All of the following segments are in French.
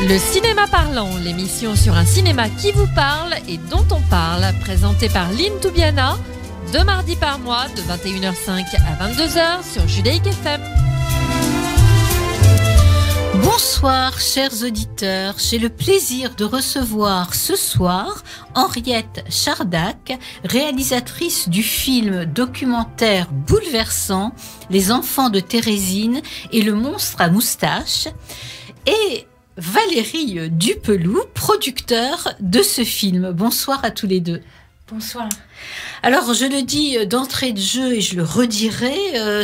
Le cinéma parlant, l'émission sur un cinéma qui vous parle et dont on parle, présentée par Lynn Toubiana, 2 mardis par mois de 21h05 à 22h sur Judaïque FM. Bonsoir chers auditeurs, j'ai le plaisir de recevoir ce soir Henriette Chardac, réalisatrice du film documentaire bouleversant Les enfants de Thérésine et le monstre à moustache, et Valérie Dupelou, producteur de ce film. Bonsoir à tous les deux. Bonsoir. Alors, je le dis d'entrée de jeu et je le redirai,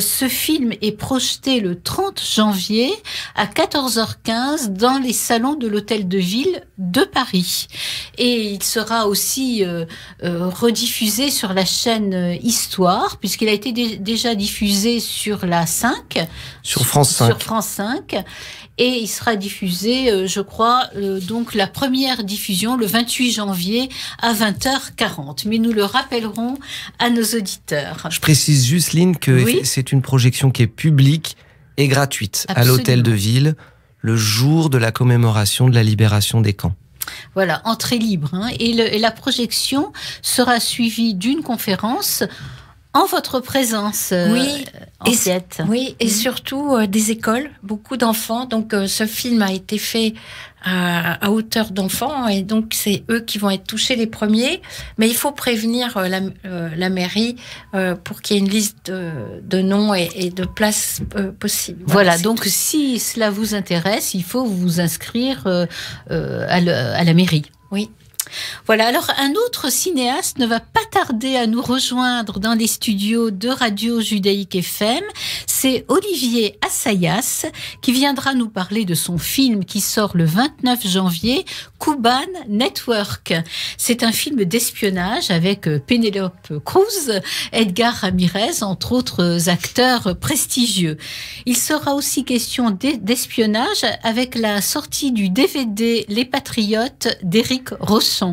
ce film est projeté le 30 janvier à 14h15 dans les salons de l'Hôtel de Ville de Paris. Et il sera aussi rediffusé sur la chaîne Histoire, puisqu'il a été déjà diffusé sur la 5. Sur France 5. Sur France 5. Et il sera diffusé, je crois, donc la première diffusion le 28 janvier à 20h40. Mais nous le rappellerons à nos auditeurs. Je précise juste, Lynn, que oui, c'est une projection qui est publique et gratuite. Absolument. À l'Hôtel de Ville, le jour de la commémoration de la libération des camps. Voilà, entrée libre. Hein, et la projection sera suivie d'une conférence en votre présence, oui, Henriette. Oui, et surtout des écoles, beaucoup d'enfants. Donc, ce film a été fait à hauteur d'enfants, et donc c'est eux qui vont être touchés les premiers. Mais il faut prévenir la mairie pour qu'il y ait une liste de noms et de places possibles. Voilà, donc tout. Si cela vous intéresse, il faut vous inscrire à la mairie. Oui. Voilà, alors un autre cinéaste ne va pas tarder à nous rejoindre dans les studios de Radio Judaïque FM. C'est Olivier Assayas qui viendra nous parler de son film qui sort le 29 janvier, Kuban Network. C'est un film d'espionnage avec Penélope Cruz, Edgar Ramirez, entre autres acteurs prestigieux. Il sera aussi question d'espionnage avec la sortie du DVD Les Patriotes d'Éric Rochon.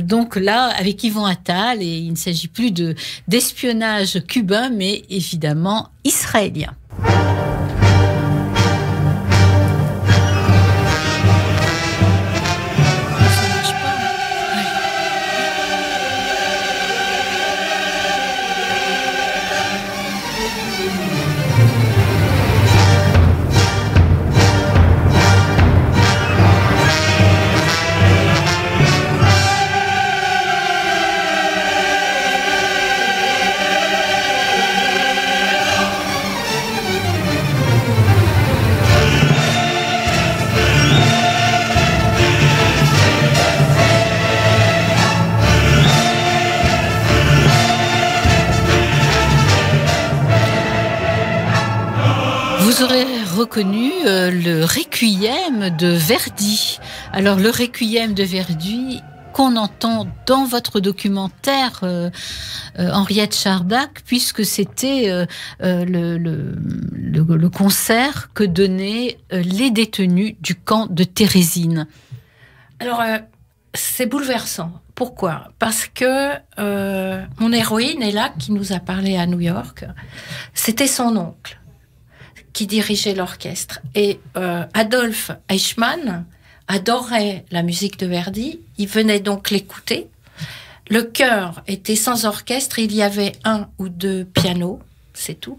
Donc là, avec Yvon Attal, et il ne s'agit plus d'espionnage cubain, mais évidemment israélien. Vous aurez reconnu le Requiem de Verdi. Alors, le Requiem de Verdi qu'on entend dans votre documentaire, Henriette Chardac, puisque c'était le concert que donnaient les détenus du camp de Thérésine. Alors, c'est bouleversant. Pourquoi ? Parce que mon héroïne est là, qui nous a parlé à New York. C'était son oncle qui dirigeait l'orchestre. Et Adolphe Eichmann adorait la musique de Verdi. Il venait donc l'écouter. Le chœur était sans orchestre. Il y avait 1 ou 2 pianos, c'est tout.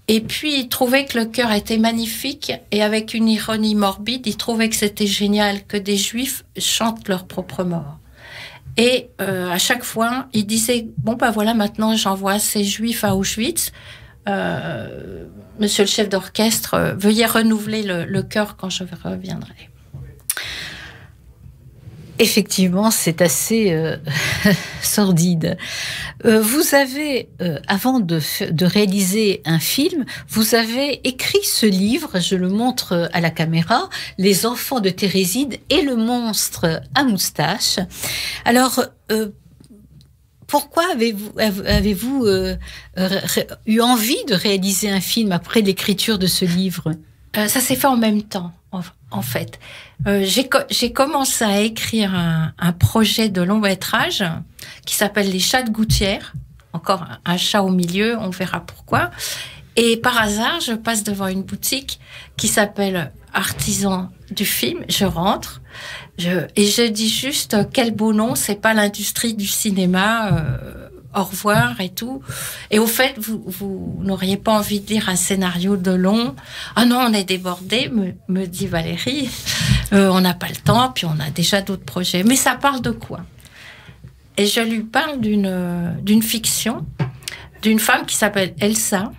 Et puis, il trouvait que le chœur était magnifique. Et avec une ironie morbide, il trouvait que c'était génial que des Juifs chantent leur propre mort. Et à chaque fois, il disait, bon, ben voilà, maintenant, j'envoie ces Juifs à Auschwitz. Monsieur le chef d'orchestre, veuillez renouveler le chœur quand je reviendrai. Effectivement, c'est assez sordide. Vous avez, avant de réaliser un film, vous avez écrit ce livre, je le montre à la caméra, Les enfants de Thérésine et le monstre à moustache. Alors, pourquoi avez-vous eu envie de réaliser un film après l'écriture de ce livre ? Ça s'est fait en même temps, en fait. J'ai commencé à écrire un projet de long métrage qui s'appelle Les Chats de Gouttière. Encore un chat au milieu, on verra pourquoi. Et par hasard, je passe devant une boutique qui s'appelle artisan du film, je rentre et je dis juste quel beau nom, c'est pas l'industrie du cinéma, au revoir et tout. Et au fait, vous n'auriez pas envie de lire un scénario de long? Ah non, on est débordé, me dit Valérie. On n'a pas le temps, puis on a déjà d'autres projets. Mais ça parle de quoi? Et je lui parle d'une fiction, d'une femme qui s'appelle Elsa,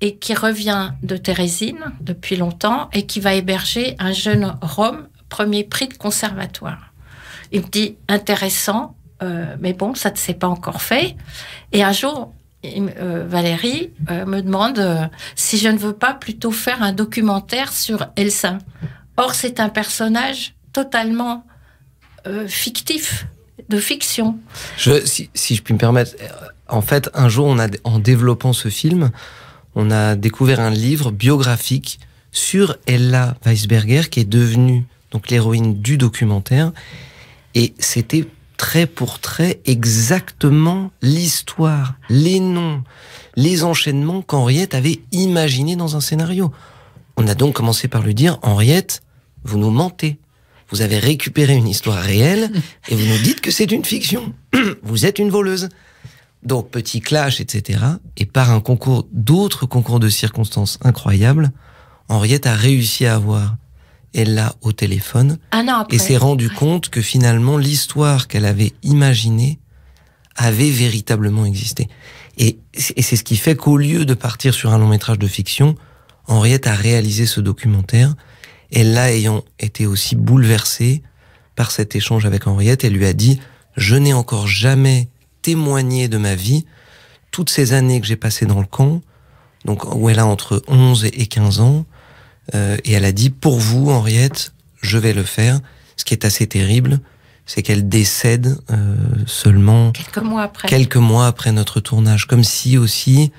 et qui revient de Térésine depuis longtemps, et qui va héberger un jeune Rome, premier prix de conservatoire. Il me dit, intéressant, mais bon, ça ne s'est pas encore fait. Et un jour, Valérie me demande si je ne veux pas plutôt faire un documentaire sur Elsa. Or, c'est un personnage totalement fictif, de fiction. Si je puis me permettre, en fait, un jour, en développant ce film, on a découvert un livre biographique sur Ella Weisberger, qui est devenue donc l'héroïne du documentaire. Et c'était trait pour trait exactement l'histoire, les noms, les enchaînements qu'Henriette avait imaginés dans un scénario. On a donc commencé par lui dire, Henriette, vous nous mentez. Vous avez récupéré une histoire réelle et vous nous dites que c'est une fiction. Vous êtes une voleuse. Donc, petit clash, etc. Et par d'autres concours de circonstances incroyables, Henriette a réussi à avoir Ella au téléphone et s'est rendu compte que finalement, l'histoire qu'elle avait imaginée avait véritablement existé. Et c'est ce qui fait qu'au lieu de partir sur un long métrage de fiction, Henriette a réalisé ce documentaire. Ella ayant été aussi bouleversée par cet échange avec Henriette, elle lui a dit « Je n'ai encore jamais témoigné de ma vie, toutes ces années que j'ai passées dans le camp, donc où elle a entre 11 et 15 ans, et elle a dit, pour vous, Henriette, je vais le faire. Ce qui est assez terrible, c'est qu'elle décède seulement quelques mois après notre tournage. Comme si aussi,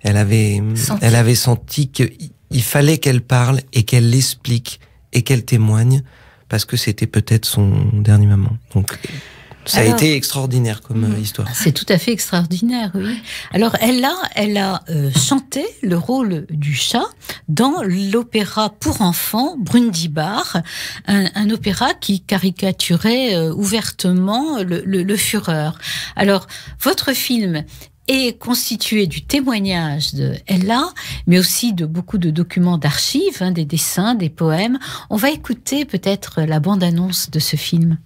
elle avait senti qu'il fallait qu'elle parle et qu'elle l'explique et qu'elle témoigne, parce que c'était peut-être son dernier moment. Donc, ça a été extraordinaire comme histoire. C'est tout à fait extraordinaire, oui. Alors, elle a chanté le rôle du chat dans l'opéra pour enfants Brundibar, un opéra qui caricaturait ouvertement le Führer. Alors, votre film est constitué du témoignage de Ella, mais aussi de beaucoup de documents d'archives, des dessins, des poèmes. On va écouter peut-être la bande-annonce de ce film.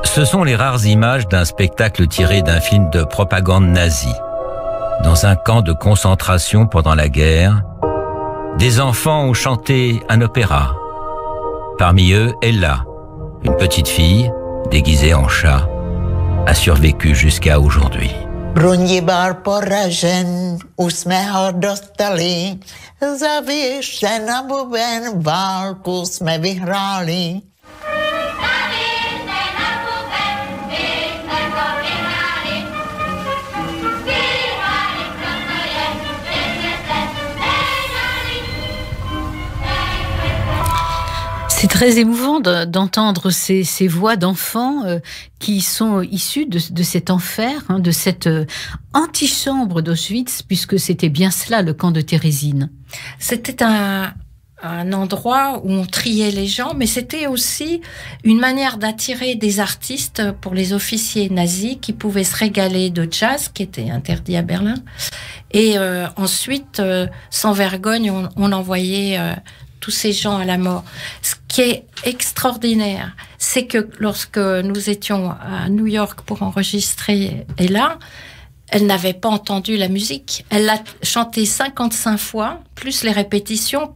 Ce sont les rares images d'un spectacle tiré d'un film de propagande nazie. Dans un camp de concentration pendant la guerre, des enfants ont chanté un opéra. Parmi eux, Ella, une petite fille déguisée en chat, a survécu jusqu'à aujourd'hui. Brundibar poražen, už jsme ho dostali, zavěšen buben, válku jsme vyhráli. C'est très émouvant d'entendre ces voix d'enfants qui sont issus de cet enfer, de cette antichambre d'Auschwitz, puisque c'était bien cela, le camp de Térésine. C'était un endroit où on triait les gens, mais c'était aussi une manière d'attirer des artistes pour les officiers nazis qui pouvaient se régaler de jazz, qui était interdit à Berlin. Et ensuite, sans vergogne, on envoyait tous ces gens à la mort. Ce qui est extraordinaire, c'est que lorsque nous étions à New York pour enregistrer Ella, elle n'avait pas entendu la musique. Elle l'a chantée 55 fois, plus les répétitions,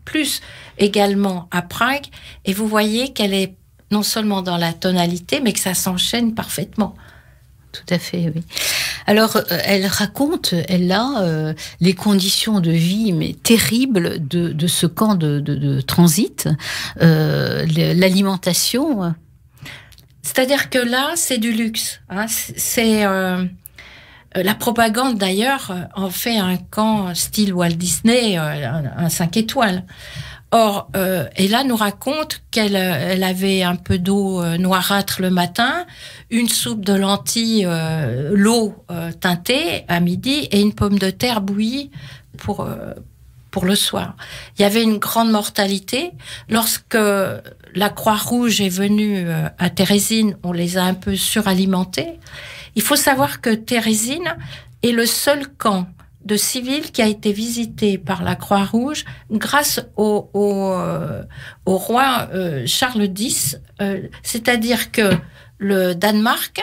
plus également à Prague. Et vous voyez qu'elle est non seulement dans la tonalité, mais que ça s'enchaîne parfaitement. Tout à fait, oui. Alors, elle raconte, les conditions de vie mais terribles de ce camp de transit, l'alimentation. C'est-à-dire que là, c'est du luxe. C'est la propagande, d'ailleurs, en fait un camp style Walt Disney, un 5 étoiles. Or, Ella nous raconte qu'elle avait un peu d'eau noirâtre le matin, une soupe de lentilles, l'eau teintée à midi et une pomme de terre bouillie pour le soir. Il y avait une grande mortalité. Lorsque la Croix-Rouge est venue à Térésine, on les a un peu suralimentés. Il faut savoir que Térésine est le seul camp de civils qui a été visité par la Croix-Rouge grâce au roi Charles X. C'est-à-dire que le Danemark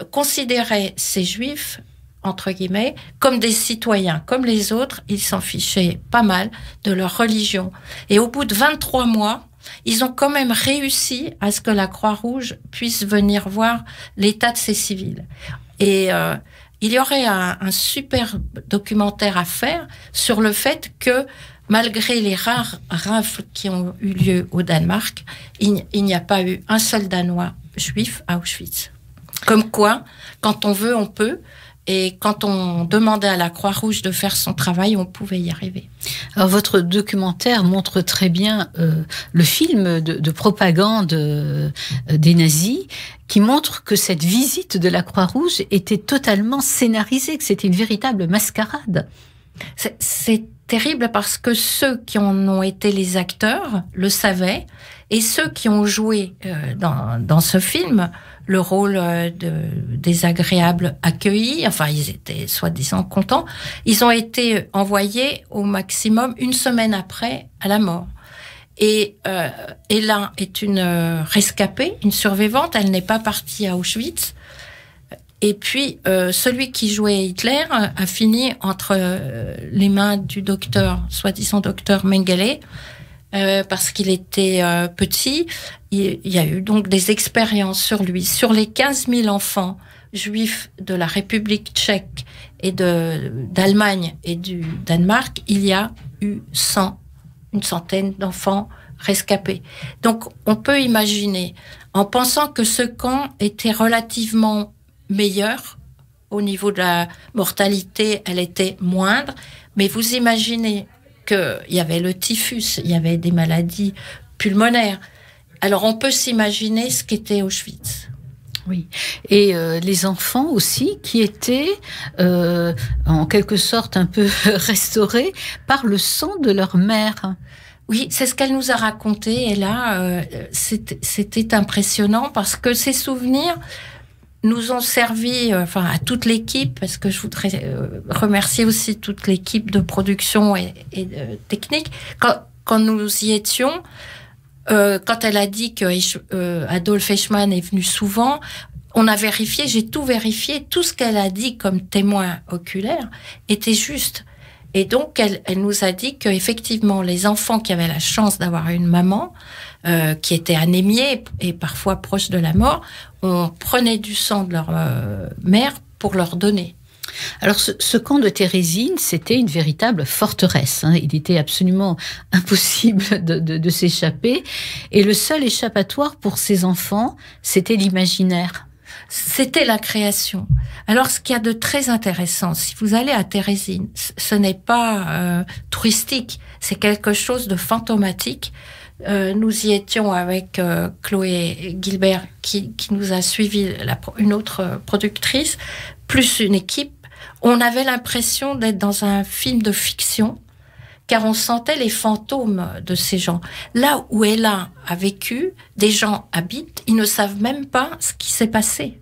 considérait ces Juifs, entre guillemets, comme des citoyens, comme les autres. Ils s'en fichaient pas mal de leur religion. Et au bout de 23 mois, ils ont quand même réussi à ce que la Croix-Rouge puisse venir voir l'état de ces civils. Et il y aurait un super documentaire à faire sur le fait que, malgré les rares rafles qui ont eu lieu au Danemark, il n'y a pas eu un seul Danois juif à Auschwitz. Comme quoi, quand on veut, on peut. Et quand on demandait à la Croix-Rouge de faire son travail, on pouvait y arriver. Alors, votre documentaire montre très bien le film de propagande des nazis, qui montre que cette visite de la Croix-Rouge était totalement scénarisée, que c'était une véritable mascarade. C'est terrible parce que ceux qui en ont été les acteurs le savaient, et ceux qui ont joué dans ce film le rôle de désagréable accueillis, enfin ils étaient soi-disant contents, ils ont été envoyés au maximum une semaine après à la mort. Et Ella est une rescapée, une survivante, elle n'est pas partie à Auschwitz. Et puis celui qui jouait Hitler a fini entre les mains du docteur, soi-disant docteur Mengele, parce qu'il était petit. Il y a eu donc des expériences sur lui. Sur les 15 000 enfants juifs de la République tchèque et d'Allemagne et du Danemark, il y a eu une centaine d'enfants rescapés. Donc on peut imaginer, en pensant que ce camp était relativement meilleur, au niveau de la mortalité, elle était moindre, mais vous imaginez qu'il y avait le typhus, il y avait des maladies pulmonaires. Alors on peut s'imaginer ce qu'était Auschwitz. Oui, et les enfants aussi qui étaient en quelque sorte un peu restaurés par le sang de leur mère. Oui, c'est ce qu'elle nous a raconté, et là, c'était impressionnant parce que ces souvenirs nous ont servi, à toute l'équipe, parce que je voudrais remercier aussi toute l'équipe de production et technique. Quand nous y étions, quand elle a dit que Adolf Eichmann est venu souvent, on a vérifié, j'ai tout vérifié, tout ce qu'elle a dit comme témoin oculaire était juste. Et donc, elle nous a dit qu'effectivement, les enfants qui avaient la chance d'avoir une maman qui était anémiée et parfois proche de la mort, on prenait du sang de leur mère pour leur donner. Alors, ce camp de Térésine, c'était une véritable forteresse. Il était absolument impossible de s'échapper. Et le seul échappatoire pour ces enfants, c'était l'imaginaire. C'était la création. Alors, ce qu'il y a de très intéressant, si vous allez à Térésine, ce n'est pas touristique, c'est quelque chose de fantomatique. Nous y étions avec Chloé Gilbert, qui nous a suivi, une autre productrice, plus une équipe. On avait l'impression d'être dans un film de fiction, car on sentait les fantômes de ces gens. Là où Ella a vécu, des gens habitent, ils ne savent même pas ce qui s'est passé.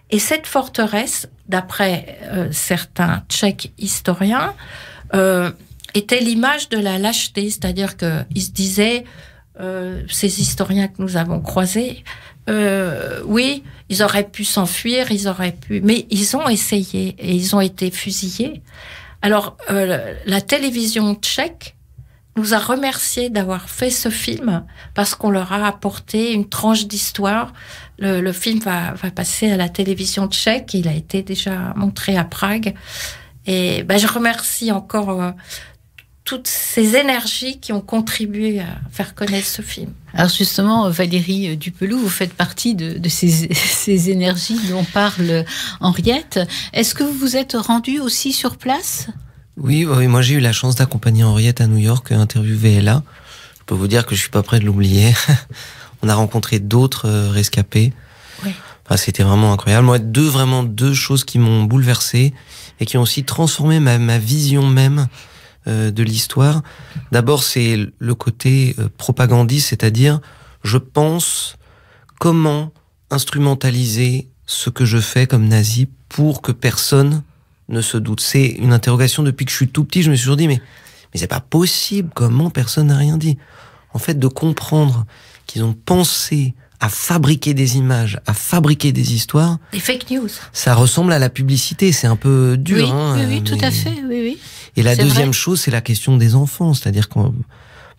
Et cette forteresse, d'après certains Tchèques historiens, était l'image de la lâcheté, c'est-à-dire qu'ils se disaient, ces historiens que nous avons croisés, oui, ils auraient pu s'enfuir, mais ils ont essayé et ils ont été fusillés. Alors, la télévision tchèque nous a remerciés d'avoir fait ce film parce qu'on leur a apporté une tranche d'histoire. Le film va passer à la télévision tchèque. Il a été déjà montré à Prague. Et je remercie encore toutes ces énergies qui ont contribué à faire connaître ce film. Alors justement, Valérie Dupelou, vous faites partie de ces énergies dont parle Henriette. Est-ce que vous vous êtes rendue aussi sur place ? Oui, moi j'ai eu la chance d'accompagner Henriette à New York, interviewer Ella. peux vous dire que je suis pas prêt de l'oublier. On a rencontré d'autres rescapés. Oui. Enfin, c'était vraiment incroyable. Moi, deux choses qui m'ont bouleversé et qui ont aussi transformé ma vision même de l'histoire. D'abord, c'est le côté propagandiste, c'est-à-dire, je pense comment instrumentaliser ce que je fais comme nazi pour que personne ne se doute. C'est une interrogation depuis que je suis tout petit. Je me suis toujours dit, mais c'est pas possible. Comment personne n'a rien dit? En fait, de comprendre qu'ils ont pensé à fabriquer des images, à fabriquer des histoires. Des fake news. Ça ressemble à la publicité. C'est un peu dur. Oui, tout à fait. Oui. Et la deuxième chose, c'est la question des enfants. C'est-à-dire que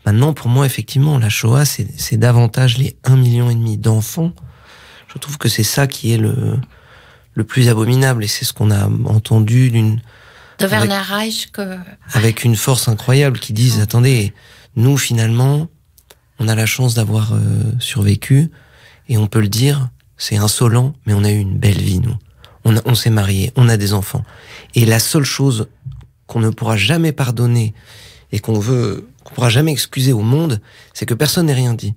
maintenant, pour moi, effectivement, la Shoah, c'est davantage les 1,5 million d'enfants. Je trouve que c'est ça qui est le plus abominable. Et c'est ce qu'on a entendu de Werner Reich avec une force incroyable qui disent, attendez, nous, finalement, on a la chance d'avoir survécu. Et on peut le dire, c'est insolent, mais on a eu une belle vie, nous. On s'est mariés, on a des enfants. Et la seule chose qu'on ne pourra jamais pardonner et qu'on pourra jamais excuser au monde, c'est que personne n'ait rien dit.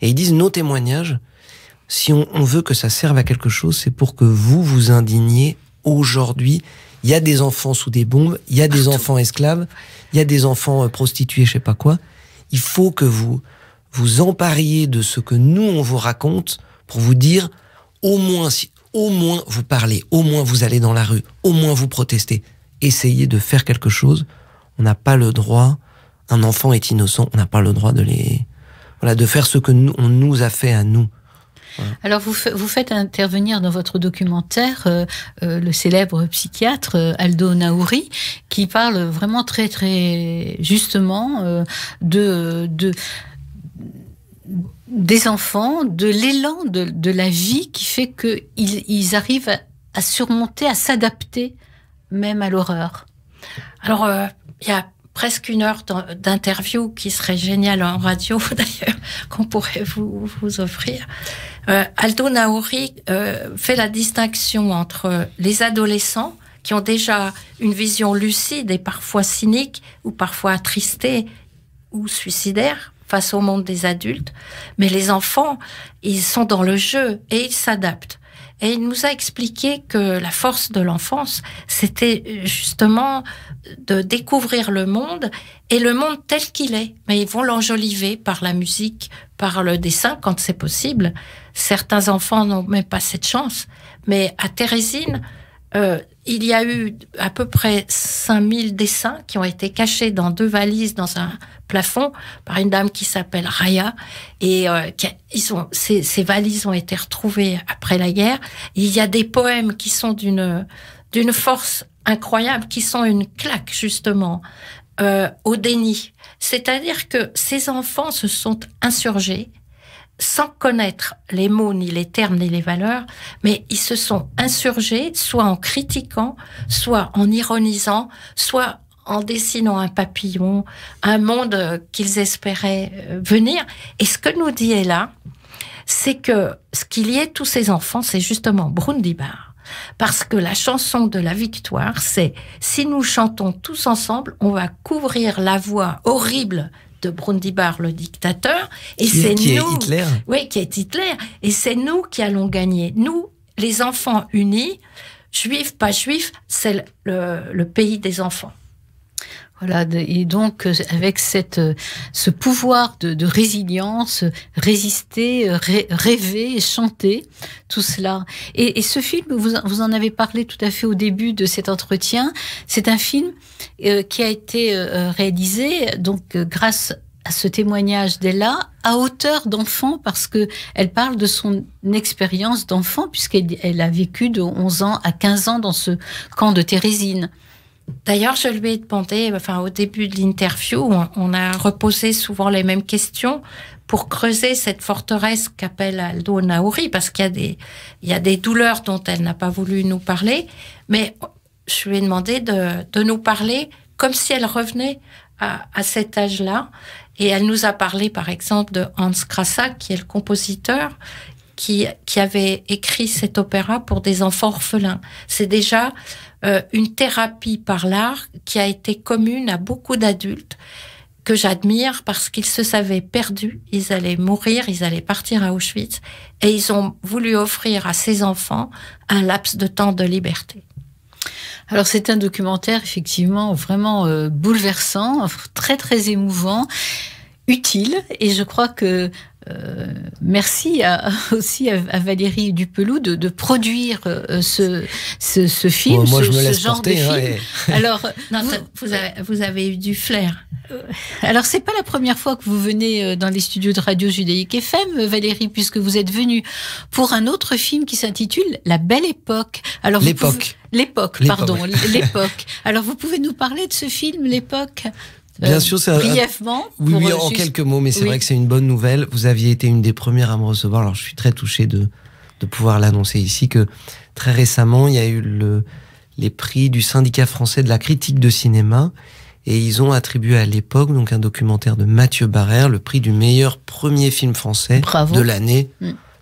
Et ils disent, nos témoignages, si on veut que ça serve à quelque chose, c'est pour que vous vous indigniez aujourd'hui. Il y a des enfants sous des bombes, il y a des enfants esclaves, il y a des enfants prostitués, je sais pas quoi. Il faut que vous empariez de ce que nous on vous raconte pour vous dire au moins vous parlez, au moins vous allez dans la rue, au moins vous protestez. Essayez de faire quelque chose. On n'a pas le droit. Un enfant est innocent. On n'a pas le droit de faire ce que on nous a fait à nous. Voilà. Alors vous faites intervenir dans votre documentaire le célèbre psychiatre Aldo Naouri qui parle vraiment très très justement des enfants, de l'élan de la vie qui fait qu'ils arrivent à surmonter, à s'adapter même à l'horreur. Alors, il y a presque 1 heure d'interview qui serait géniale en radio, d'ailleurs, qu'on pourrait vous offrir. Aldo Naouri fait la distinction entre les adolescents qui ont déjà une vision lucide et parfois cynique, ou parfois attristée ou suicidaire, face au monde des adultes. Mais les enfants, ils sont dans le jeu et ils s'adaptent. Et il nous a expliqué que la force de l'enfance, c'était justement de découvrir le monde et le monde tel qu'il est. Mais ils vont l'enjoliver par la musique, par le dessin, quand c'est possible. Certains enfants n'ont même pas cette chance. Mais à Térésine, il y a eu à peu près 5000 dessins qui ont été cachés dans 2 valises dans un plafond par une dame qui s'appelle Raya. Et ces valises ont été retrouvées après la guerre. Et il y a des poèmes qui sont d'une force incroyable, qui sont une claque justement au déni. C'est-à-dire que ces enfants se sont insurgés sans connaître les mots, ni les termes, ni les valeurs, mais ils se sont insurgés, soit en critiquant, soit en ironisant, soit en dessinant un papillon, un monde qu'ils espéraient venir. Et ce que nous dit Ella, c'est que ce qui liait tous ces enfants, c'est justement Brundibar. Parce que la chanson de la victoire, c'est « Si nous chantons tous ensemble, on va couvrir la voix horrible de Brundibar, le dictateur, et qui est Hitler. Oui, qui est Hitler, et c'est nous qui allons gagner. Nous, les enfants unis, juifs, pas juifs, c'est le pays des enfants. » Voilà, et donc avec ce pouvoir de résilience, résister, rêver, chanter, tout cela. Et ce film, vous en avez parlé tout à fait au début de cet entretien, c'est un film qui a été réalisé donc grâce à ce témoignage d'Ella à hauteur d'enfant, parce que elle parle de son expérience d'enfant, puisqu'elle a vécu de 11 ans à 15 ans dans ce camp de Térésine. D'ailleurs, je lui ai demandé, au début de l'interview, on a reposé souvent les mêmes questions pour creuser cette forteresse qu'appelle Aldo Naouri, parce qu'il y a des douleurs dont elle n'a pas voulu nous parler, mais je lui ai demandé de nous parler comme si elle revenait à cet âge-là. Et elle nous a parlé, par exemple, de Hans Krassak, qui est le compositeur, qui avait écrit cet opéra pour des enfants orphelins. C'est déjà une thérapie par l'art qui a été commune à beaucoup d'adultes que j'admire parce qu'ils se savaient perdus, ils allaient mourir, ils allaient partir à Auschwitz, et ils ont voulu offrir à ces enfants un laps de temps de liberté. Alors c'est un documentaire effectivement vraiment bouleversant, très très émouvant, utile, et je crois que merci aussi à Valérie Dupeloux de produire ce film, moi, je me laisse ce genre porter, de film. Ouais. Alors, Non, vous avez eu du flair. Alors, c'est pas la première fois que vous venez dans les studios de Radio Judaïque FM, Valérie, puisque vous êtes venue pour un autre film qui s'intitule La Belle Époque. Alors, L'époque. Alors, vous pouvez nous parler de ce film, L'époque? Bien sûr, c'est brièvement. Oui, en quelques mots, mais c'est vrai que c'est une bonne nouvelle. Vous aviez été une des premières à me recevoir. Alors, je suis très touché de pouvoir l'annoncer ici que très récemment, il y a eu les prix du syndicat français de la critique de cinéma, et ils ont attribué à L'époque, donc un documentaire de Mathieu Barrère, le prix du meilleur premier film français de l'année.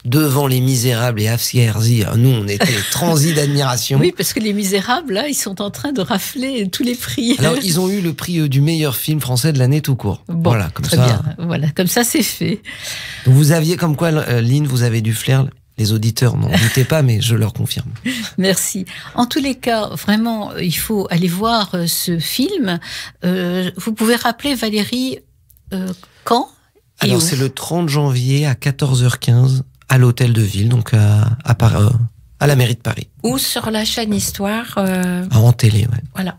Devant Les Misérables et Afsi Herzi. Nous, on était transis d'admiration. Oui, parce que Les Misérables, là, ils sont en train de rafler tous les prix. Alors, ils ont eu le prix du meilleur film français de l'année tout court. Bon, voilà, comme très ça. bien. Voilà, comme ça, c'est fait. Donc, vous aviez, comme quoi, Lynn, vous avez du flair. Les auditeurs n'en doutaient pas, mais je leur confirme. Merci. En tous les cas, vraiment, il faut aller voir ce film. Vous pouvez rappeler, Valérie, quand et Alors, où? c'est le 30 janvier à 14h15 à l'Hôtel de Ville, donc à la mairie de Paris. Ou sur la chaîne Histoire. En télé, ouais. Voilà.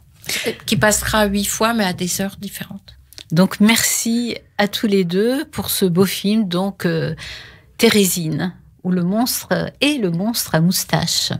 Qui passera 8 fois, mais à des heures différentes. Donc, merci à tous les deux pour ce beau film, donc Thérésine, où le monstre est le monstre à moustache.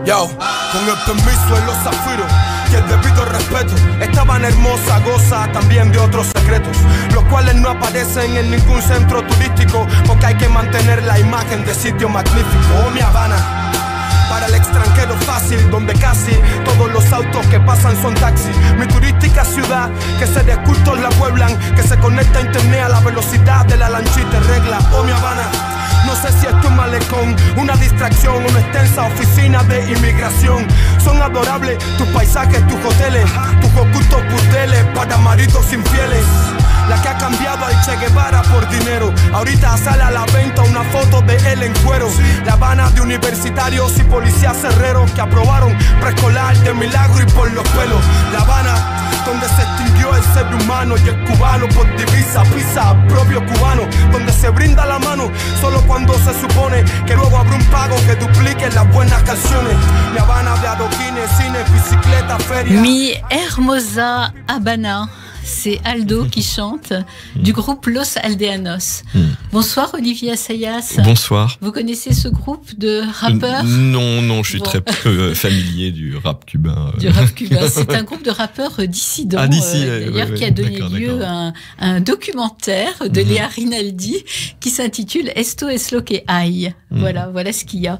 Yo, con el permiso de los zafiros y el debido respeto, esta Habana hermosa goza también de otros secretos, los cuales no aparecen en ningún centro turístico, porque hay que mantener la imagen de sitio magnífico. Oh, mi Habana, para el extranjero fácil, donde casi todos los autos que pasan son taxis. Mi turística ciudad, que seres cultos la pueblan, que se conecta a internet a la velocidad de la lanchita regla. Oh, mi Habana, no sé si esto es un malecón, una distracción, una extensa oficina de inmigración. Son adorables tus paisajes, tus hoteles, tus ocultos burdeles para maridos infieles. La que ha cambiado al Che Guevara por dinero. Ahorita sale a la venta una foto de él en cuero. La Habana de universitarios y policías herreros que aprobaron preescolar de milagro y por los pelos. La Habana donde se extinguió el ser humano y el cubano por divisa pisa al propio cubano, donde se brinda la mano solo cuando se supone que luego habrá un pago que duplique las buenas canciones. Mi Habana de adoquines, cine, bicicleta, feria. Mi hermosa Habana. C'est Aldo qui chante du groupe Los Aldeanos. Bonsoir Olivier Assayas. Bonsoir. Vous connaissez ce groupe de rappeurs? Non, je suis très peu familier du rap cubain. Du rap cubain. C'est un groupe de rappeurs dissidents, d'ailleurs, qui a donné lieu à un documentaire de Léa Rinaldi qui s'intitule Esto es lo que hay. Voilà ce qu'il y a.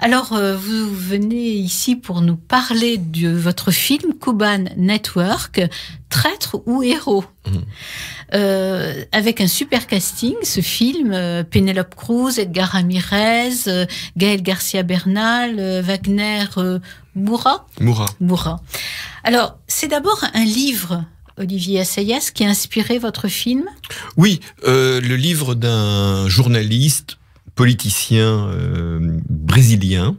Alors, vous venez ici pour nous parler de votre film Cuban Network, Traître ou héros, avec un super casting. Ce film, Penélope Cruz, Edgar Ramirez, Gaël Garcia Bernal, Wagner Moura. Alors, c'est d'abord un livre Olivier Assayas, qui a inspiré votre film? Oui, le livre d'un journaliste politicien brésilien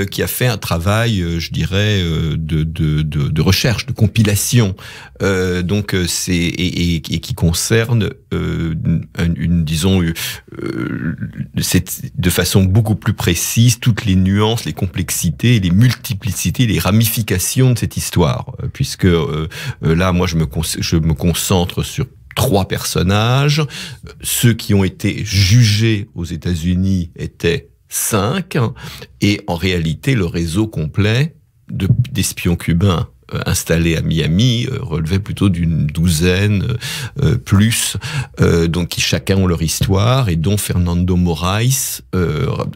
qui a fait un travail, je dirais, de recherche, de compilation, donc c'est et qui concerne disons de façon beaucoup plus précise toutes les nuances, les complexités, les multiplicités, les ramifications de cette histoire, puisque là, moi, je me concentre sur 3 personnages. Ceux qui ont été jugés aux États-Unis étaient 5. Et en réalité, le réseau complet d'espions cubains installés à Miami relevait plutôt d'une douzaine plus, donc qui chacun ont leur histoire, et dont Fernando Moraes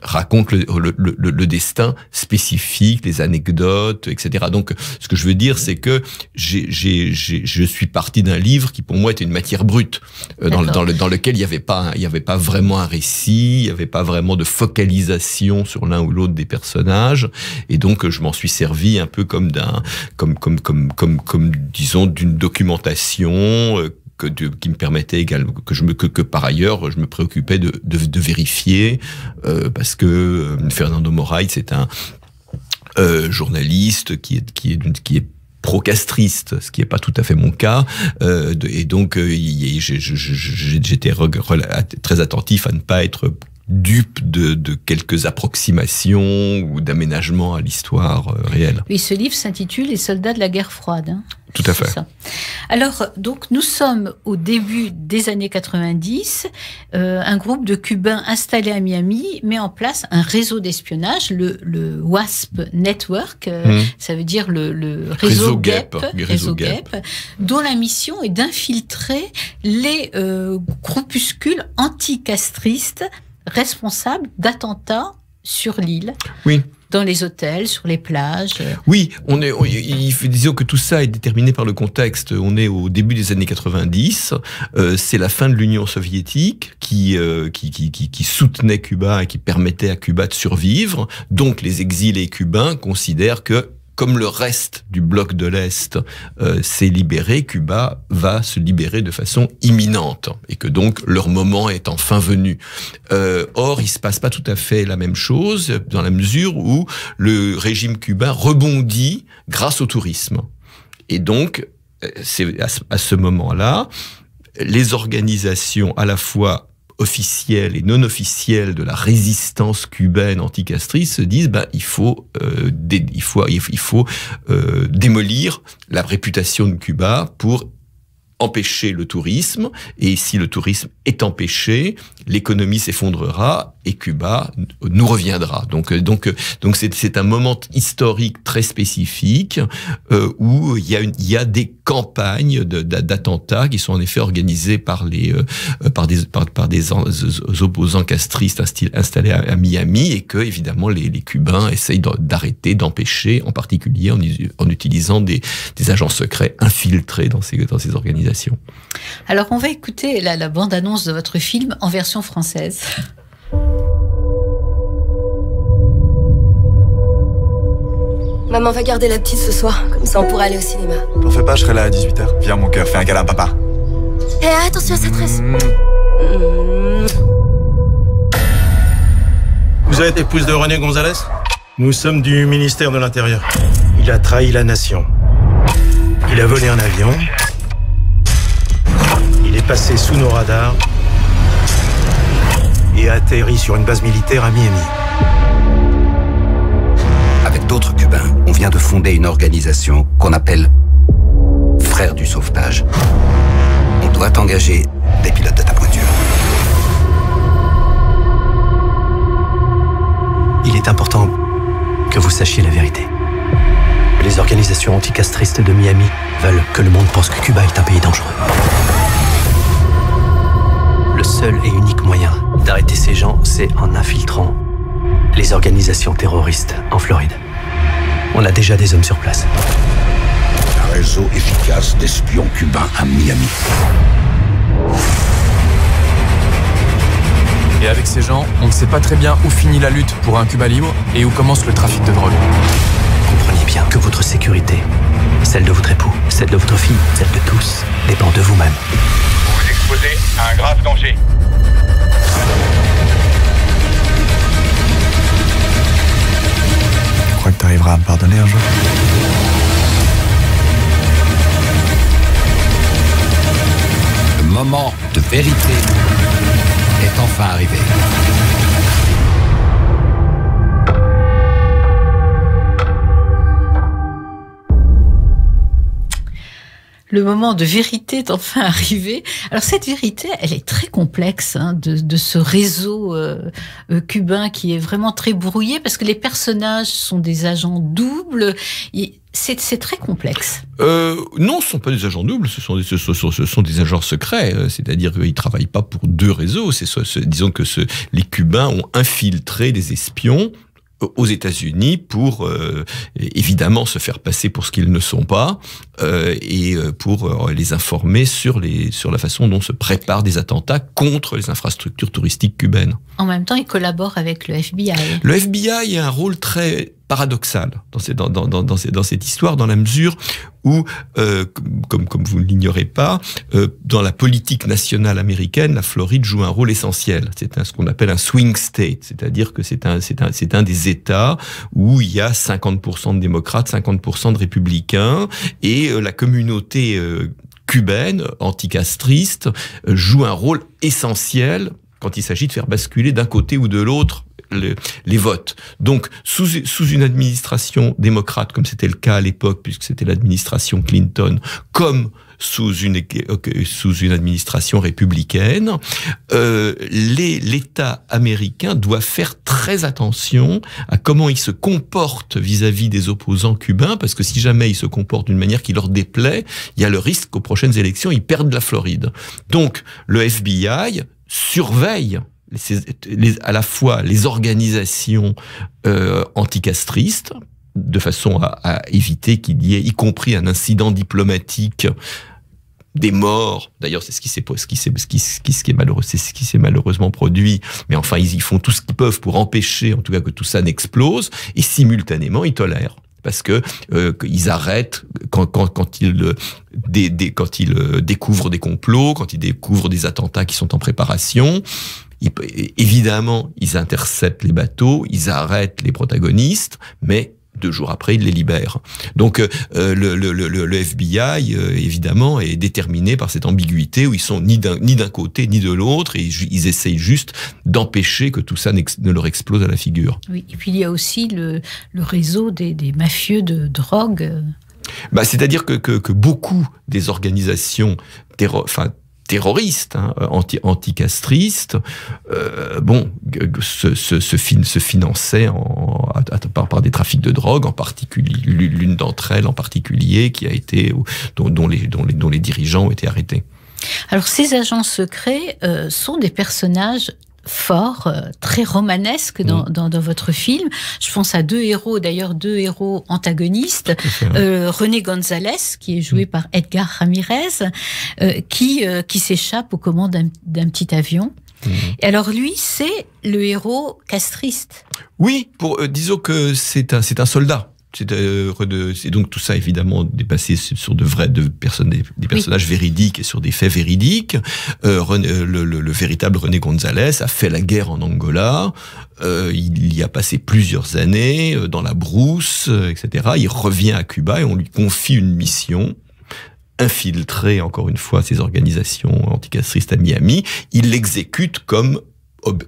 raconte le destin spécifique, les anecdotes, etc. Donc, ce que je veux dire, c'est que je suis parti d'un livre qui, pour moi, était une matière brute, dans lequel il y avait pas vraiment un récit, il y avait pas vraiment de focalisation sur l'un ou l'autre des personnages, et donc je m'en suis servi un peu comme disons d'une documentation qui me permettait également que par ailleurs je me préoccupais de vérifier, parce que Fernando Moraes c'est un journaliste qui est pro-castriste, ce qui n'est pas tout à fait mon cas, et donc j'étais très attentif à ne pas être dupe de quelques approximations ou d'aménagements à l'histoire réelle. Oui, ce livre s'intitule « Les soldats de la guerre froide ». Hein. Tout à fait. Ça. Alors, donc, nous sommes au début des années 90. Un groupe de Cubains installés à Miami met en place un réseau d'espionnage, le WASP Network, ça veut dire le réseau GEP, dont la mission est d'infiltrer les groupuscules anticastristes responsables d'attentats sur l'île. Oui. Dans les hôtels, sur les plages. Oui, disons que tout ça est déterminé par le contexte. On est au début des années 90. C'est la fin de l'Union soviétique qui soutenait Cuba et qui permettait à Cuba de survivre. Donc les exilés cubains considèrent que, comme le reste du bloc de l'Est s'est libéré, Cuba va se libérer de façon imminente, et que donc leur moment est enfin venu. Or, il se passe pas tout à fait la même chose, dans la mesure où le régime cubain rebondit grâce au tourisme. Et donc, c'est à ce moment-là, les organisations à la fois officielles et non officielles de la résistance cubaine anticastriste se disent il faut démolir la réputation de Cuba pour empêcher le tourisme, et si le tourisme est empêché, l'économie s'effondrera et Cuba nous reviendra. Donc c'est un moment historique très spécifique où il y a des campagnes d'attentats qui sont en effet organisées par des opposants castristes installés à Miami, et que évidemment les Cubains essayent d'arrêter, d'empêcher, en particulier en utilisant des agents secrets infiltrés dans ces organisations. Alors on va écouter la bande-annonce de votre film en version française. Maman va garder la petite ce soir, comme ça on pourra aller au cinéma. T'en fais pas, je serai là à 18h. Viens mon cœur, fais un câlin à papa. Eh, attention à sa tresse. Vous êtes épouse de René González? Nous sommes du ministère de l'Intérieur. Il a trahi la nation. Il a volé un avion. Il est passé sous nos radars et a atterri sur une base militaire à Miami. Avec d'autres Cubains, on vient de fonder une organisation qu'on appelle Frères du Sauvetage. On doit engager des pilotes de ta pointure. Il est important que vous sachiez la vérité. Les organisations anticastristes de Miami veulent que le monde pense que Cuba est un pays dangereux. Le seul et unique moyen d'arrêter ces gens, c'est en infiltrant les organisations terroristes en Floride. On a déjà des hommes sur place. Un réseau efficace d'espions cubains à Miami. Et avec ces gens, on ne sait pas très bien où finit la lutte pour un Cuba libre et où commence le trafic de drogue. Comprenez bien que votre sécurité, celle de votre époux, Celle de votre fille, celle de tous, dépend de vous-même. Vous vous exposez à un grave danger. Tu crois que t'arriveras à me pardonner un jour? Le moment de vérité est enfin arrivé. Le moment de vérité est enfin arrivé. Alors cette vérité, elle est très complexe de ce réseau cubain qui est vraiment très brouillé parce que les personnages sont des agents doubles. C'est très complexe. Non, ce ne sont pas des agents doubles, ce sont des agents secrets. C'est-à-dire qu'ils ne travaillent pas pour deux réseaux. Disons que les Cubains ont infiltré des espions aux États-Unis pour évidemment se faire passer pour ce qu'ils ne sont pas et pour les informer sur la façon dont se préparent des attentats contre les infrastructures touristiques cubaines. En même temps, ils collaborent avec le FBI. Le FBI a un rôle très paradoxal dans cette histoire, dans la mesure où, comme vous ne l'ignorez pas, dans la politique nationale américaine, la Floride joue un rôle essentiel. C'est ce qu'on appelle un swing state, c'est-à-dire que c'est un des États où il y a 50% de démocrates, 50% de républicains, et la communauté cubaine, anticastriste, joue un rôle essentiel quand il s'agit de faire basculer d'un côté ou de l'autre les votes. Donc, sous une administration démocrate, comme c'était le cas à l'époque, puisque c'était l'administration Clinton, comme sous une administration républicaine, l'État américain doit faire très attention à comment il se comporte vis-à-vis des opposants cubains, parce que si jamais il se comporte d'une manière qui leur déplaît, il y a le risque qu'aux prochaines élections, ils perdent la Floride. Donc, le FBI surveille à la fois les organisations anticastristes, de façon à éviter qu'il y ait, y compris un incident diplomatique, des morts. D'ailleurs, c'est ce qui s'est malheureusement produit. Mais enfin, ils font tout ce qu'ils peuvent pour empêcher, en tout cas, que tout ça n'explose. Et simultanément, ils tolèrent. Parce que ils arrêtent quand ils découvrent des complots, quand ils découvrent des attentats qui sont en préparation. Évidemment, ils interceptent les bateaux, ils arrêtent les protagonistes, mais 2 jours après, ils les libèrent. Donc, le FBI, évidemment, est déterminé par cette ambiguïté où ils sont ni d'un côté ni de l'autre, et ils essayent juste d'empêcher que tout ça ne leur explose à la figure. Oui, et puis il y a aussi le réseau des mafieux de drogue. C'est-à-dire que beaucoup des organisations terroristes, anticastristes, se finançaient par des trafics de drogue, en particulier l'une d'entre elles en particulier, qui a été dont les dirigeants ont été arrêtés. Alors ces agents secrets sont des personnages forts, très romanesques dans votre film. Je pense à 2 héros, d'ailleurs 2 héros antagonistes. René González, qui est joué par Edgar Ramirez, qui s'échappe aux commandes d'un petit avion. Et alors lui, c'est le héros castriste. Oui, disons que c'est un soldat. C'est donc tout ça évidemment dépassé sur des personnages véridiques et sur des faits véridiques. Le véritable René González a fait la guerre en Angola. Il y a passé plusieurs années dans la brousse, etc. Il revient à Cuba et on lui confie une mission. Infiltrer encore une fois ces organisations anticastristes à Miami. Il l'exécute comme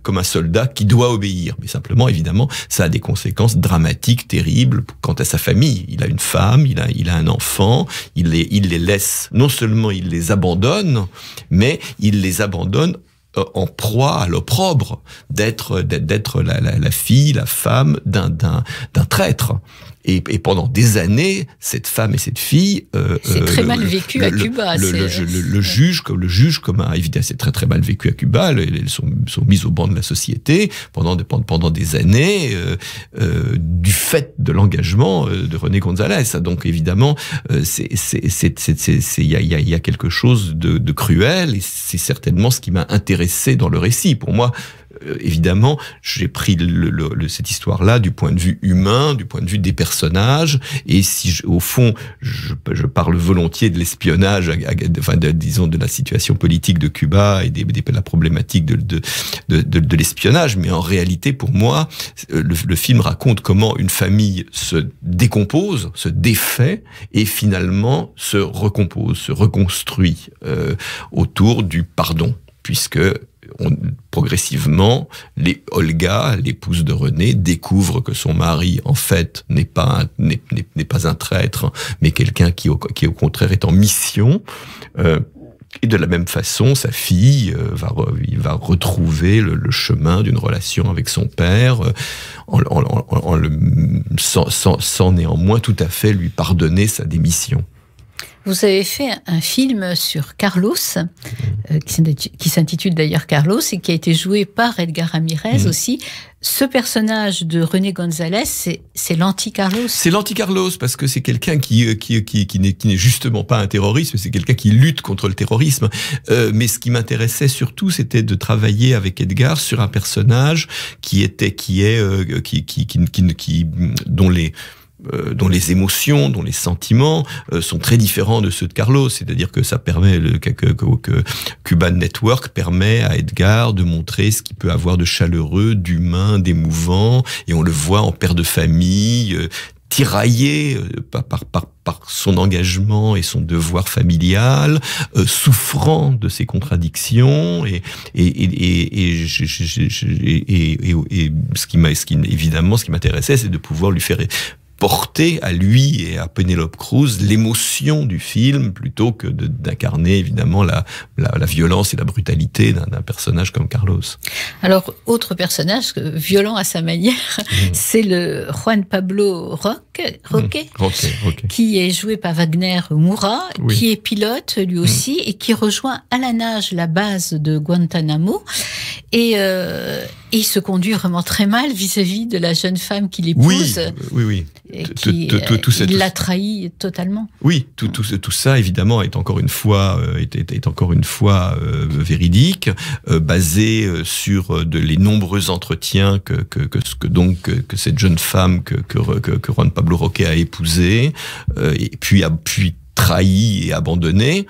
un soldat qui doit obéir. Mais simplement, évidemment, ça a des conséquences dramatiques, terribles quant à sa famille. Il a une femme, il a un enfant, il les laisse, non seulement il les abandonne, mais il les abandonne en proie à l'opprobre d'être la fille, la femme d'un traître. Et pendant des années, cette femme et cette fille, c'est très mal vécu à Cuba. Le juge comme évidemment, c'est très très mal vécu à Cuba. Elles sont mises au banc de la société pendant des années du fait de l'engagement de René González. Donc évidemment, il y a quelque chose de cruel, et c'est certainement ce qui m'a intéressé dans le récit. Pour moi, évidemment, j'ai pris cette histoire-là du point de vue humain, du point de vue des personnages, et si au fond, je parle volontiers de l'espionnage, disons de la situation politique de Cuba et de la problématique de l'espionnage, mais en réalité, pour moi, le film raconte comment une famille se décompose, se défait, et finalement se recompose, se reconstruit autour du pardon, puisque progressivement, Olga, l'épouse de René, découvre que son mari, en fait, n'est pas un traître, mais quelqu'un qui, au contraire, est en mission. Et de la même façon, sa fille va retrouver le chemin d'une relation avec son père, sans néanmoins tout à fait lui pardonner sa démission. Vous avez fait un film sur Carlos, qui s'intitule d'ailleurs Carlos, et qui a été joué par Edgar Ramirez aussi. Ce personnage de René González, c'est l'anti-Carlos. C'est l'anti-Carlos, parce que c'est quelqu'un qui n'est justement pas un terroriste, mais c'est quelqu'un qui lutte contre le terrorisme. Mais ce qui m'intéressait surtout, c'était de travailler avec Edgar sur un personnage dont les émotions, dont les sentiments sont très différents de ceux de Carlos. C'est-à-dire que ça permet que Cuban Network permet à Edgar de montrer ce qu'il peut avoir de chaleureux, d'humain, d'émouvant, et on le voit en père de famille, tiraillé par son engagement et son devoir familial, souffrant de ses contradictions, et évidemment, ce qui m'intéressait, c'est de pouvoir lui faire porter à lui et à Penélope Cruz l'émotion du film, plutôt que d'incarner évidemment la violence et la brutalité d'un personnage comme Carlos. Alors, autre personnage violent à sa manière, c'est le Juan Pablo Roque, qui est joué par Wagner Moura, qui est pilote lui aussi, et qui rejoint à la nage la base de Guantanamo, et il se conduit vraiment très mal vis-à-vis de la jeune femme qu'il épouse. Oui. Il l'a trahi totalement. Oui, tout ça évidemment est encore une fois véridique, basé sur les nombreux entretiens que cette jeune femme que Juan Pablo Roque a épousé, et puis trahi et abandonné,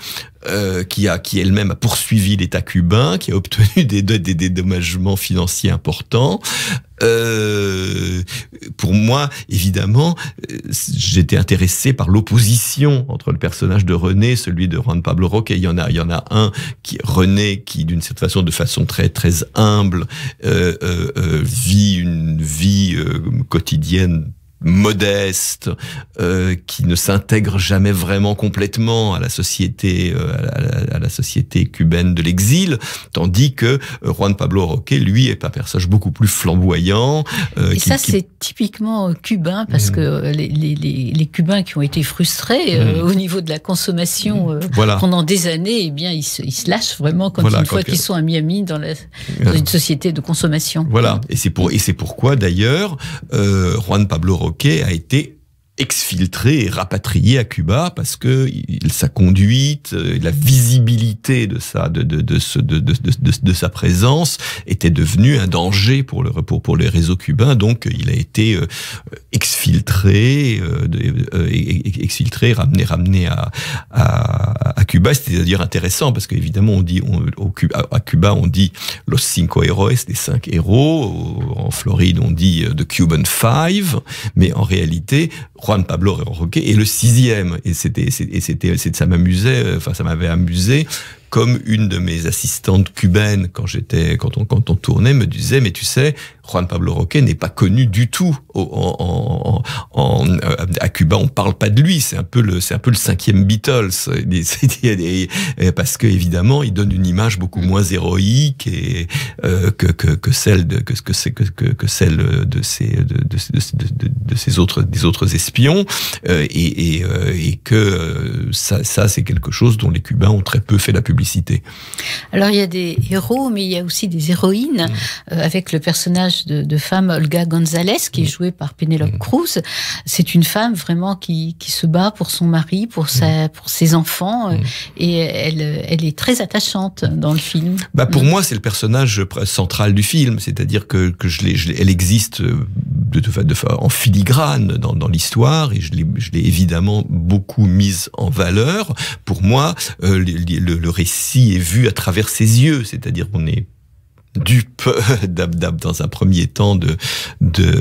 qui elle-même a poursuivi l'État cubain, qui a obtenu des dédommagements financiers importants. Pour moi, évidemment, j'étais intéressé par l'opposition entre le personnage de René, celui de Juan Pablo Roque. Il y en a un René, qui d'une certaine façon, de façon très très humble, vit une vie quotidienne modeste, qui ne s'intègre jamais vraiment complètement à la société, à la société cubaine de l'exil, tandis que Juan Pablo Roque, lui, est un personnage beaucoup plus flamboyant. Et c'est typiquement cubain, parce que les Cubains qui ont été frustrés au niveau de la consommation pendant des années, eh bien, ils se lâchent vraiment une fois qu'ils sont à Miami dans une société de consommation. Voilà. Et c'est pourquoi d'ailleurs Juan Pablo Roque a été exfiltré et rapatrié à Cuba, parce que sa conduite, la visibilité de sa présence était devenue un danger pour les réseaux cubains. Donc il a été exfiltré, ramené à Cuba. C'était d'ailleurs intéressant, parce qu'évidemment à Cuba on dit los 5 héroes, les 5 héros. En Floride on dit the Cuban Five, mais en réalité Juan Pablo Roque est le 6e, et ça m'avait amusé, comme une de mes assistantes cubaines quand on tournait me disait, mais tu sais, Juan Pablo Roque n'est pas connu du tout à Cuba. On parle pas de lui. C'est un peu le 5e Beatles, parce que évidemment il donne une image beaucoup moins héroïque et que celle de ces autres espions, et que ça c'est quelque chose dont les Cubains ont très peu fait la publicité. Alors il y a des héros, mais il y a aussi des héroïnes, avec le personnage personnage de femme, Olga González, qui est jouée par Penélope Cruz. C'est une femme vraiment qui se bat pour son mari, pour ses enfants, et elle est très attachante dans le film. Pour moi, c'est le personnage central du film, c'est-à-dire que elle existe en filigrane dans l'histoire, et je l'ai évidemment beaucoup mise en valeur. Pour moi, le récit est vu à travers ses yeux, c'est-à-dire qu'on est dupe dans un premier temps des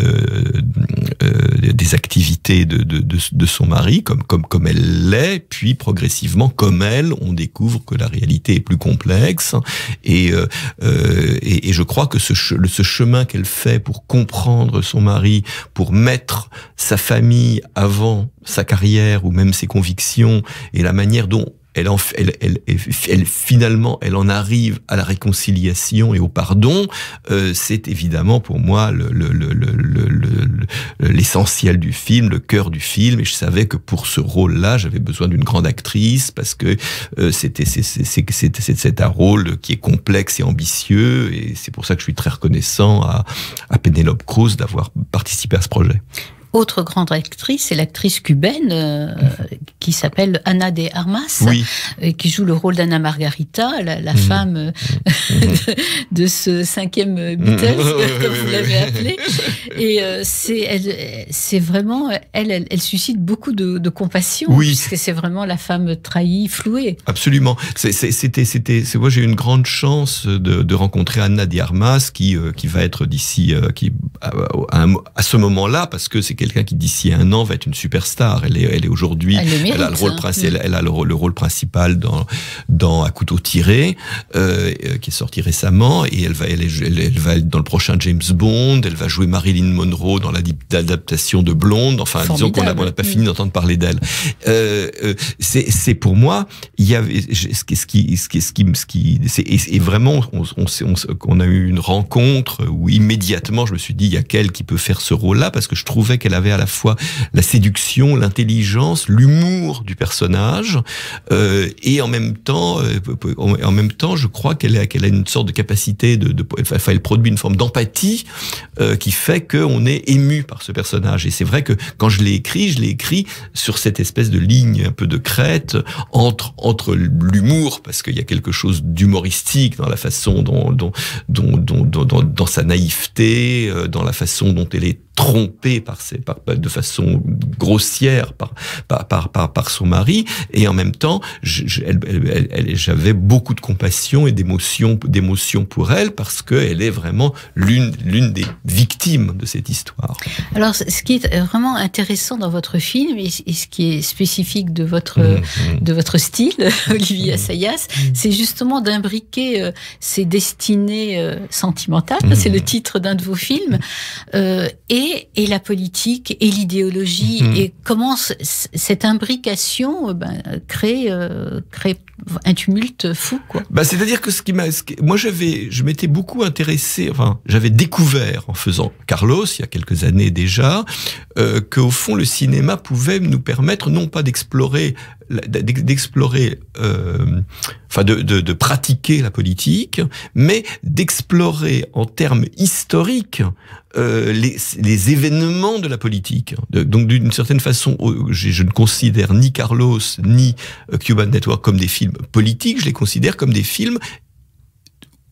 activités de son mari, comme elle l'est, puis progressivement, comme elle, on découvre que la réalité est plus complexe, et je crois que ce chemin qu'elle fait pour comprendre son mari, pour mettre sa famille avant sa carrière ou même ses convictions, et la manière dont finalement, elle en arrive à la réconciliation et au pardon. C'est évidemment pour moi l'essentiel du film, le cœur du film. Et je savais que pour ce rôle-là, j'avais besoin d'une grande actrice, parce que c'est un rôle qui est complexe et ambitieux. Et c'est pour ça que je suis très reconnaissant à Penélope Cruz d'avoir participé à ce projet. Autre grande actrice, c'est l'actrice cubaine qui s'appelle Ana de Armas, qui joue le rôle d'Anna Margarita, la femme de ce 5e Beatles, comme vous l'avez appelé. Et c'est vraiment, elle suscite beaucoup de compassion, puisque c'est vraiment la femme trahie, flouée. Absolument. Moi, j'ai eu une grande chance de rencontrer Ana de Armas, qui va être d'ici, à ce moment-là, parce que c'est quelqu'un qui d'ici 1 an va être une superstar. Elle est aujourd'hui, elle a le rôle principal dans À couteau tiré, qui est sorti récemment, et elle va être dans le prochain James Bond. Elle va jouer Marilyn Monroe dans l'adaptation de Blonde. Enfin, disons qu'on n'a pas fini d'entendre parler d'elle. C'est pour moi, il y avait et vraiment, on a eu une rencontre où immédiatement je me suis dit, il y a qu'elle qui peut faire ce rôle-là, parce que je trouvais qu'elle avait à la fois la séduction, l'intelligence, l'humour du personnage, et en même temps, je crois qu'elle a une sorte de capacité elle produit une forme d'empathie qui fait qu'on est ému par ce personnage. Et c'est vrai que quand je l'ai écrit sur cette espèce de ligne un peu de crête entre l'humour, parce qu'il y a quelque chose d'humoristique dans la façon dans sa naïveté, dans la façon dont elle est trompée de façon grossière par son mari, et en même temps j'avais beaucoup de compassion et d'émotion pour elle, parce qu'elle est vraiment l'une des victimes de cette histoire. Alors, ce qui est vraiment intéressant dans votre film, et ce qui est spécifique de votre style, Olivier Assayas, c'est justement d'imbriquer ces destinées sentimentales, c'est le titre d'un de vos films, et la politique et l'idéologie, et comment cette imbrication crée un tumulte fou, quoi. C'est-à-dire que moi je m'étais beaucoup intéressé, j'avais découvert en faisant Carlos il y a quelques années déjà, qu'au fond le cinéma pouvait nous permettre non pas d'explorer, de pratiquer la politique, mais d'explorer en termes historiques les événements de la politique. Donc d'une certaine façon, je ne considère ni Carlos ni Cuban Network comme des films politiques, je les considère comme des films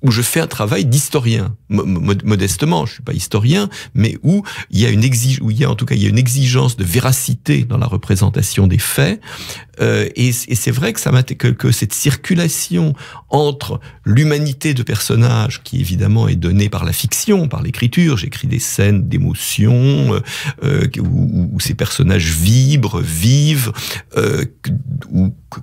où je fais un travail d'historien, modestement, je suis pas historien, mais où il y a une exigence de véracité dans la représentation des faits, et c'est vrai que cette circulation entre l'humanité de personnages, qui évidemment est donnée par la fiction, par l'écriture, j'écris des scènes d'émotion, où ces personnages vivent,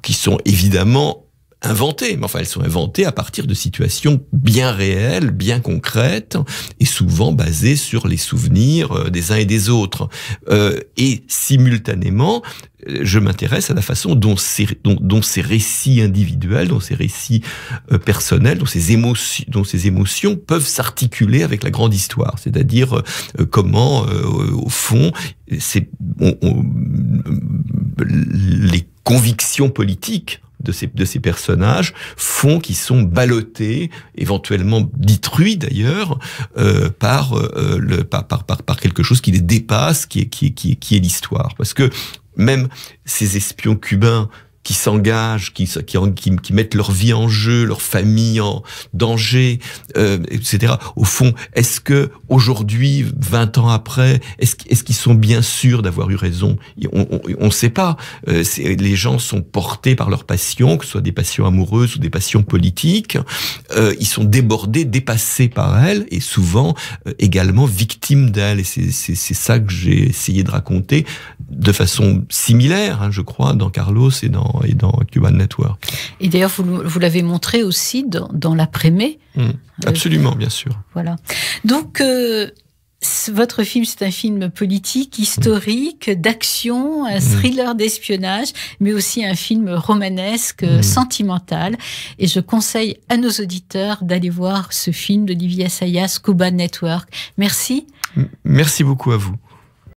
qui sont évidemment inventées, mais elles sont inventées à partir de situations bien réelles, bien concrètes, et souvent basées sur les souvenirs des uns et des autres. Et simultanément, je m'intéresse à la façon dont ces récits individuels, dont ces récits personnels, dont ces émotions peuvent s'articuler avec la grande histoire. C'est-à-dire comment, au fond, les convictions politiques de ces personnages font qu'ils sont ballottés, éventuellement détruits d'ailleurs, par quelque chose qui les dépasse, qui est l'histoire. Parce que même ces espions cubains qui s'engagent, qui mettent leur vie en jeu, leur famille en danger, etc. Au fond, est-ce que aujourd'hui, 20 ans après, est-ce qu'ils sont bien sûrs d'avoir eu raison? On ne sait pas. Les gens sont portés par leurs passions, que ce soit des passions amoureuses ou des passions politiques. Ils sont débordés, dépassés par elles, et souvent également victimes d'elles. Et c'est ça que j'ai essayé de raconter de façon similaire, je crois, dans Carlos et dans Cuban Network. Et d'ailleurs, vous l'avez montré aussi dans l'après-mai. Absolument, bien sûr. Voilà. Donc, votre film, c'est un film politique, historique, d'action, un thriller d'espionnage, mais aussi un film romanesque, sentimental. Et je conseille à nos auditeurs d'aller voir ce film d'Olivier Assayas, Cuban Network. Merci. Merci beaucoup à vous.